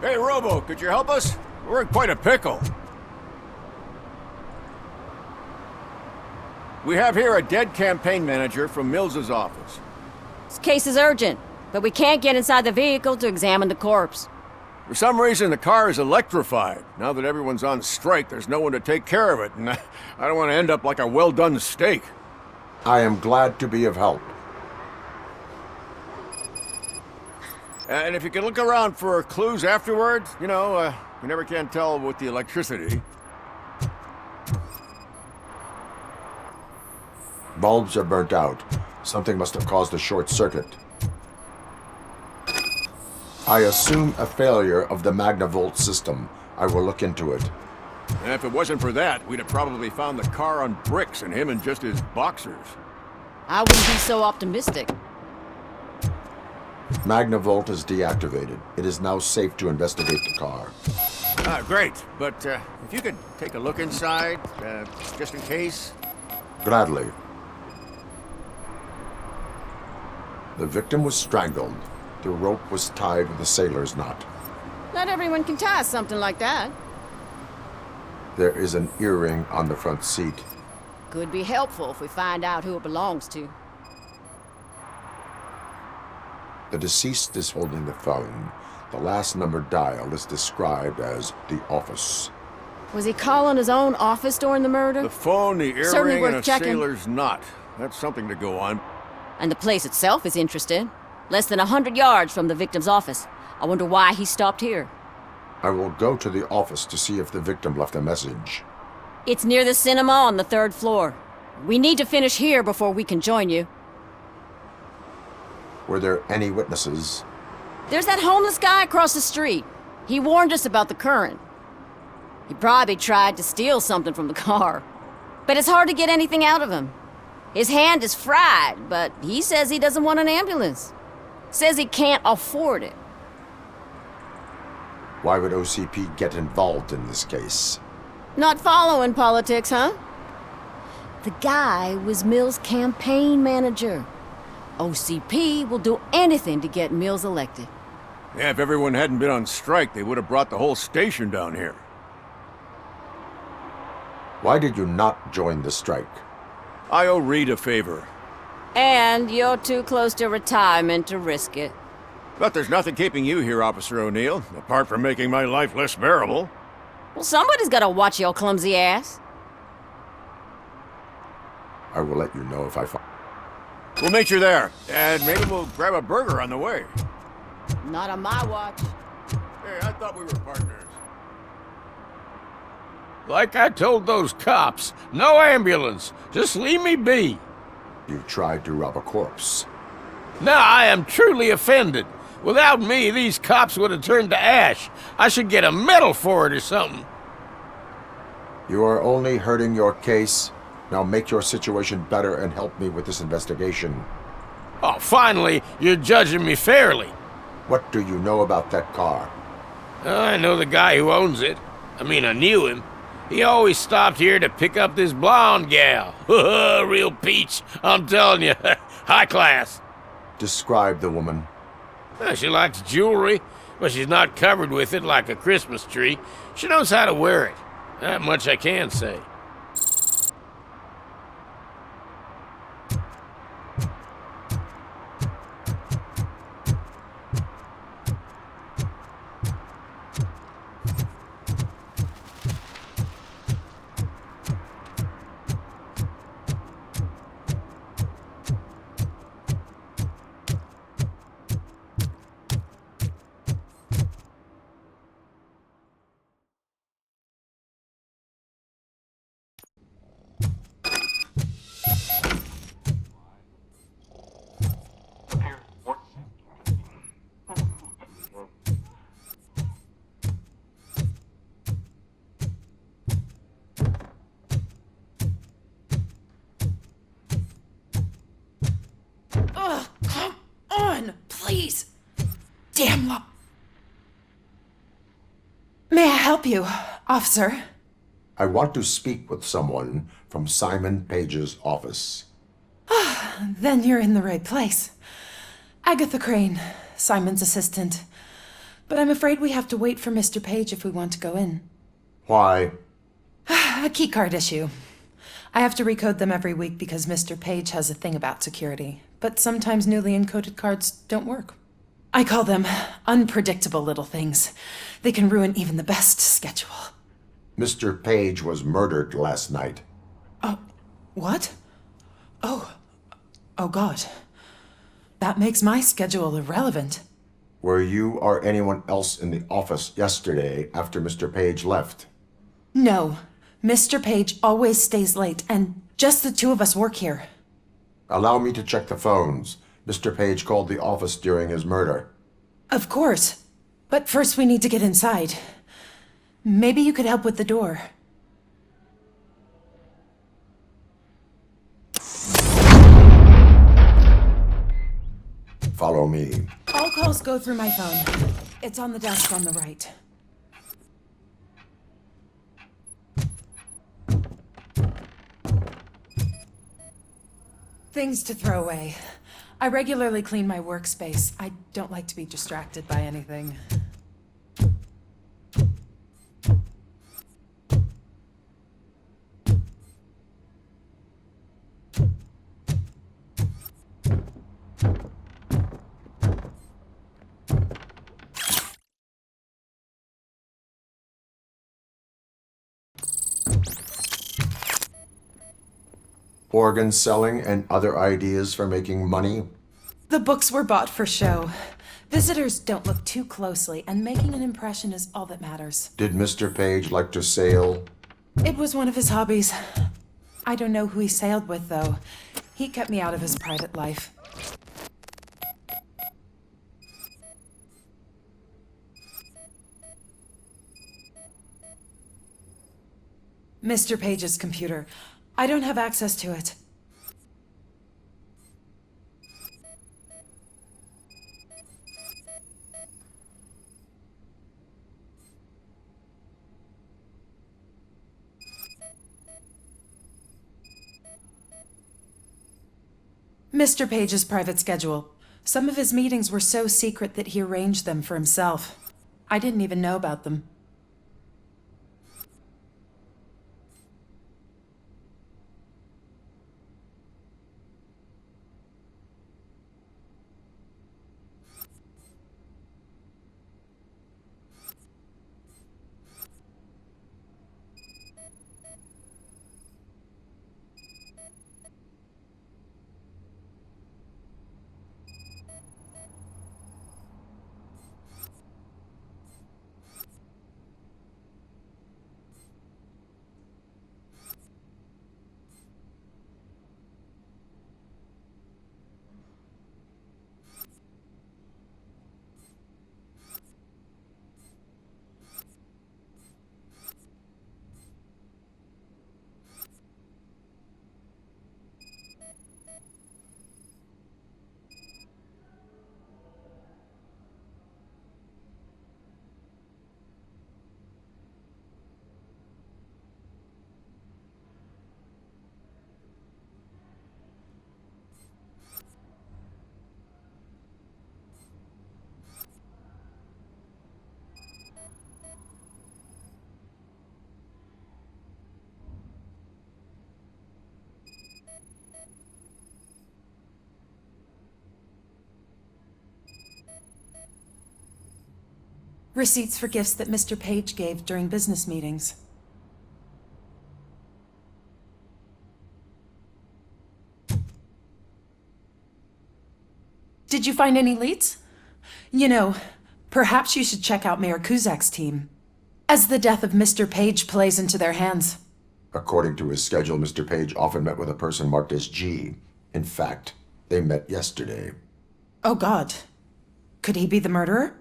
Hey, Robo, could you help us? We're in quite a pickle. We have here a dead campaign manager from Mills's office. This case is urgent, but we can't get inside the vehicle to examine the corpse. For some reason, the car is electrified. Now that everyone's on strike, there's no one to take care of it, and I don't want to end up like a well-done steak. I am glad to be of help. And if you can look around for clues afterwards, you never can tell with the electricity. Bulbs are burnt out. Something must have caused a short circuit. I assume a failure of the Magnavolt system. I will look into it. And if it wasn't for that, we'd have probably found the car on bricks and him in just his boxers. I wouldn't be so optimistic. Magnavolt is deactivated. It is now safe to investigate the car. Great. But if you could take a look inside, just in case. Gladly. The victim was strangled. The rope was tied with a sailor's knot. Not everyone can tie something like that. There is an earring on the front seat. Could be helpful if we find out who it belongs to. The deceased is holding the phone. The last number dialed is described as the office. Was he calling his own office during the murder? The phone, the Certainly earring, worth and a checking. sailor's knot. That's something to go on. And the place itself is interesting. Less than 100 yards from the victim's office. I wonder why he stopped here. I will go to the office to see if the victim left a message. It's near the cinema on the 3rd floor. We need to finish here before we can join you. Were there any witnesses? There's that homeless guy across the street. He warned us about the current. He probably tried to steal something from the car. But it's hard to get anything out of him. His hand is fried, but he says he doesn't want an ambulance. Says he can't afford it. Why would OCP get involved in this case? Not following politics, huh? The guy was Mills' campaign manager. OCP will do anything to get Mills elected. Yeah, if everyone hadn't been on strike, they would have brought the whole station down here. Why did you not join the strike? I owe Reed a favor. And you're too close to retirement to risk it. But there's nothing keeping you here, Officer O'Neill, apart from making my life less bearable. Well, somebody's gotta watch your clumsy ass. I will let you know if I find... We'll meet you there, and maybe we'll grab a burger on the way. Not on my watch. Hey, I thought we were partners. Like I told those cops, no ambulance. Just leave me be. You tried to rob a corpse. Now I am truly offended. Without me, these cops would have turned to ash. I should get a medal for it or something. You are only hurting your case. Now make your situation better and help me with this investigation. Oh, finally, you're judging me fairly. What do you know about that car? I know the guy who owns it. I knew him. He always stopped here to pick up this blonde gal. Real peach, I'm telling you. High class. Describe the woman. She likes jewelry, but she's not covered with it like a Christmas tree. She knows how to wear it. That much I can say. Ugh, come on, please. Damn lo- May I help you, officer? I want to speak with someone from Simon Page's office. Then you're in the right place. Agatha Crane, Simon's assistant. but I'm afraid we have to wait for Mr. Page if we want to go in. Why? A keycard issue. I have to recode them every week because Mr. Page has a thing about security, but sometimes newly encoded cards don't work. I call them unpredictable little things. They can ruin even the best schedule. Mr. Page was murdered last night. What? Oh God. That makes my schedule irrelevant. Were you or anyone else in the office yesterday after Mr. Page left? No. Mr. Page always stays late, and just the two of us work here. Allow me to check the phones. Mr. Page called the office during his murder. Of course. But first we need to get inside. Maybe you could help with the door. Follow me. All calls go through my phone. It's on the desk on the right. Things to throw away. I regularly clean my workspace. I don't like to be distracted by anything. Organ selling and other ideas for making money? The books were bought for show. Visitors don't look too closely, and making an impression is all that matters. Did Mr. Page like to sail? It was one of his hobbies. I don't know who he sailed with, though. He kept me out of his private life. Mr. Page's computer. I don't have access to it. Mr. Page's private schedule. Some of his meetings were so secret that he arranged them for himself. I didn't even know about them. Receipts for gifts that Mr. Page gave during business meetings. Did you find any leads? You know, perhaps you should check out Mayor Kuzak's team, as the death of Mr. Page plays into their hands. According to his schedule, Mr. Page often met with a person marked as G. In fact, they met yesterday. Oh God. Could he be the murderer?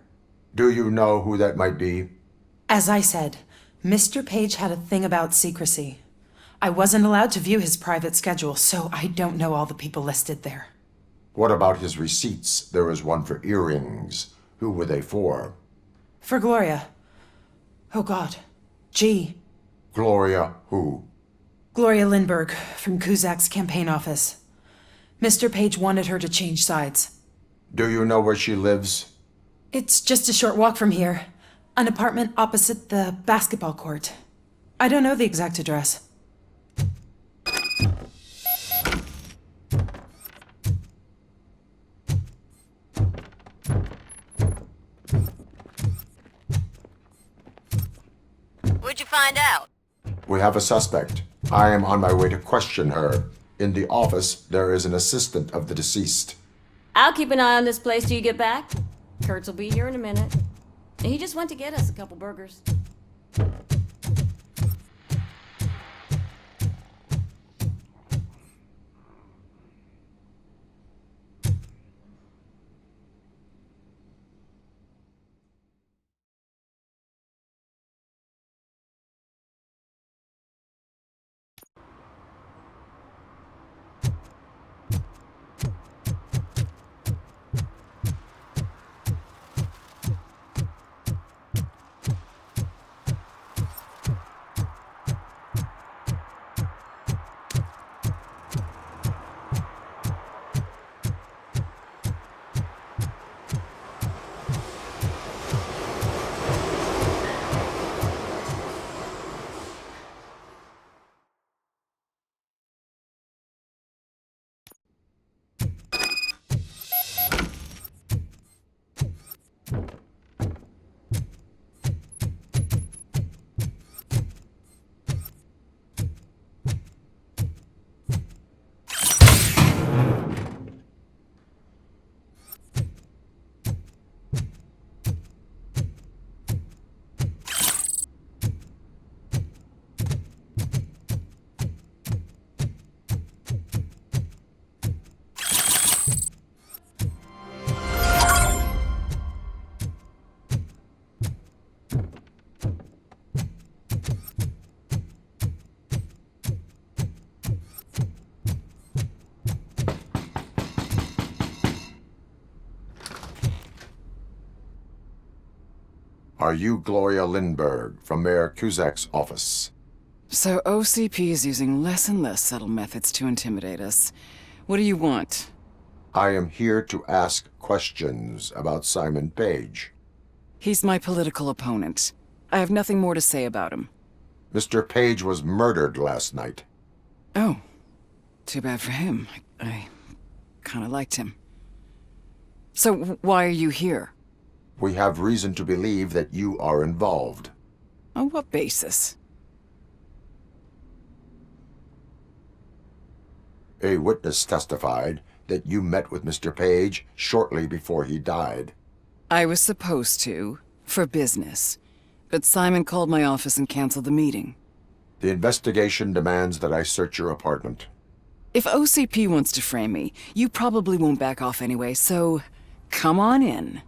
Do you know who that might be? As I said, Mr. Page had a thing about secrecy. I wasn't allowed to view his private schedule, so I don't know all the people listed there. What about his receipts? There was one for earrings. Who were they for? For Gloria. Oh God. G. Gloria who? Gloria Lindbergh, from Kuzak's campaign office. Mr. Page wanted her to change sides. Do you know where she lives? It's just a short walk from here. An apartment opposite the basketball court. I don't know the exact address. What'd you find out? We have a suspect. I am on my way to question her. In the office, there is an assistant of the deceased. I'll keep an eye on this place till you get back. Kurtz will be here in a minute. He just went to get us a couple burgers. Are you Gloria Lindbergh from Mayor Cusack's office? So OCP is using less and less subtle methods to intimidate us. What do you want? I am here to ask questions about Simon Page. He's my political opponent. I have nothing more to say about him. Mr. Page was murdered last night. Oh, too bad for him. I kind of liked him. So why are you here? We have reason to believe that you are involved. On what basis? A witness testified that you met with Mr. Page shortly before he died. I was supposed to, for business. But Simon called my office and canceled the meeting. The investigation demands that I search your apartment. If OCP wants to frame me, you probably won't back off anyway, so come on in.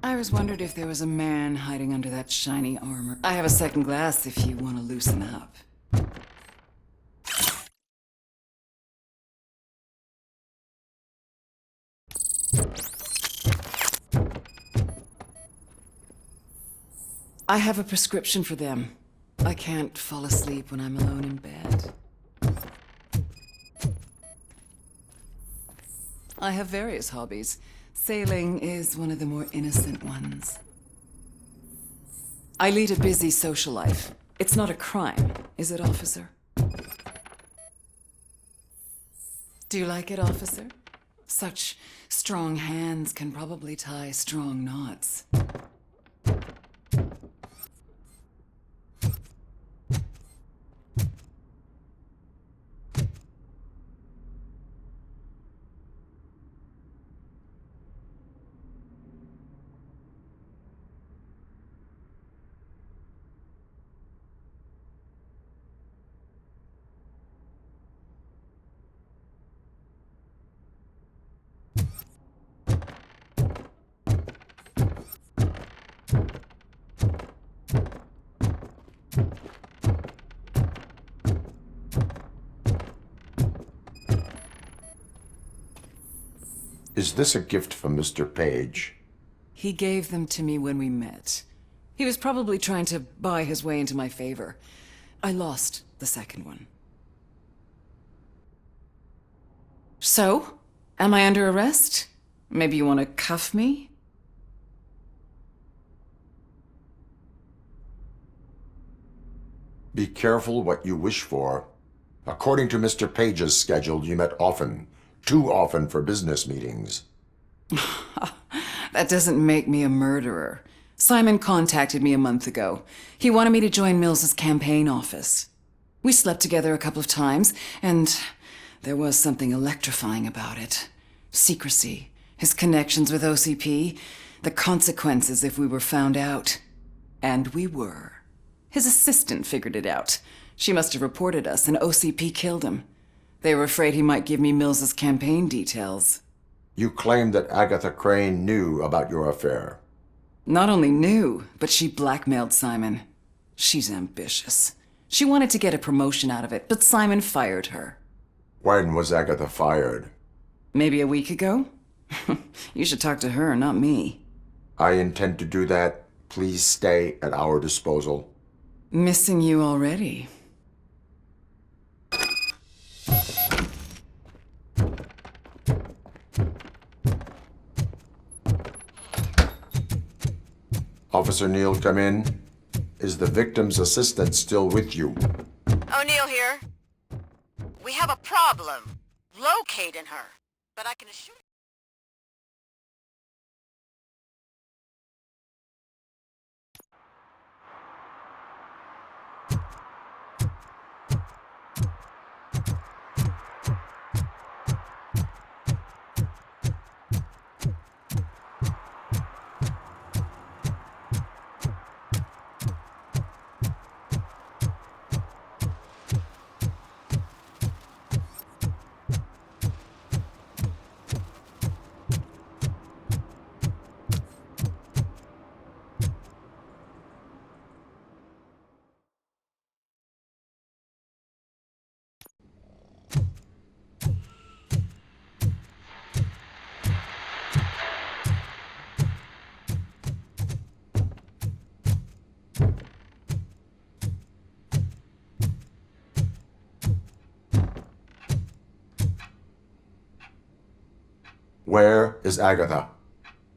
I was wondered if there was a man hiding under that shiny armor. I have a second glass if you want to loosen up. I have a prescription for them. I can't fall asleep when I'm alone in bed. I have various hobbies. Sailing is one of the more innocent ones. I lead a busy social life. It's not a crime, is it, officer? Do you like it, officer? Such strong hands can probably tie strong knots. Is this a gift from Mr. Page? He gave them to me when we met. He was probably trying to buy his way into my favor. I lost the second one. So? Am I under arrest? Maybe you want to cuff me? Be careful what you wish for. According to Mr. Page's schedule, you met often. Too often for business meetings. That doesn't make me a murderer. Simon contacted me a month ago. He wanted me to join Mills's campaign office. We slept together a couple of times, and there was something electrifying about it. Secrecy, his connections with OCP, the consequences if we were found out. And we were. His assistant figured it out. She must have reported us, and OCP killed him. They were afraid he might give me Mills's campaign details. You claimed that Agatha Crane knew about your affair. Not only knew, but she blackmailed Simon. She's ambitious. She wanted to get a promotion out of it, but Simon fired her. When was Agatha fired? Maybe a week ago? You should talk to her, not me. I intend to do that. Please stay at our disposal. Missing you already. Officer Neal, come in. Is the victim's assistant still with you? O'Neill here. We have a problem locating her, but I can assure you. Where is Agatha?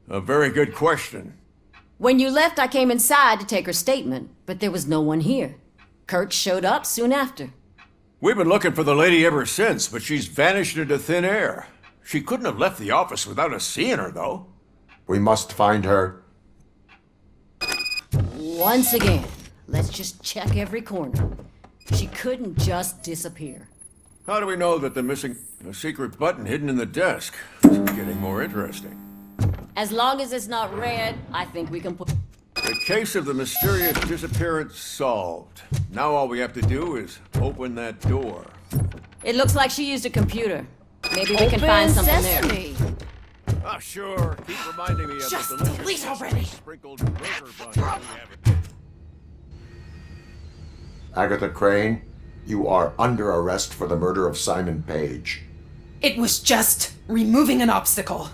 A very good question. When you left, I came inside to take her statement, but there was no one here. Kurt showed up soon after. We've been looking for the lady ever since, but she's vanished into thin air. She couldn't have left the office without us seeing her, though. We must find her. Once again, let's just check every corner. She couldn't just disappear. How do we know that they're missing a secret button hidden in the desk? It's getting more interesting. As long as it's not red, I think we can put... The case of the mysterious disappearance solved. Now all we have to do is open that door. It looks like she used a computer. Maybe we can find something there. Ah, sure. Keep reminding me of Just the delicious delete already. sprinkled burger buns we have. Agatha Crane, you are under arrest for the murder of Simon Page. It was just removing an obstacle.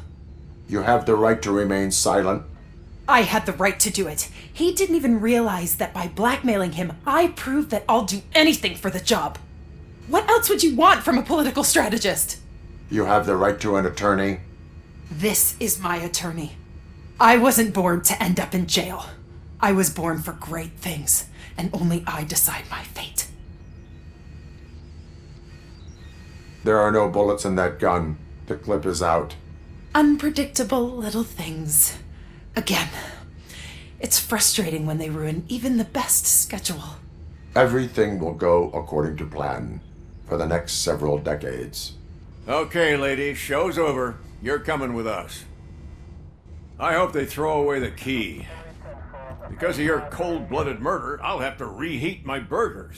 You have the right to remain silent. I had the right to do it. He didn't even realize that by blackmailing him, I proved that I'll do anything for the job. What else would you want from a political strategist? You have the right to an attorney. This is my attorney. I wasn't born to end up in jail. I was born for great things, and only I decide my fate. There are no bullets in that gun. The clip is out. Unpredictable little things. Again, it's frustrating when they ruin even the best schedule. Everything will go according to plan for the next several decades. Okay, lady, show's over. You're coming with us. I hope they throw away the key. Because of your cold-blooded murder, I'll have to reheat my burgers.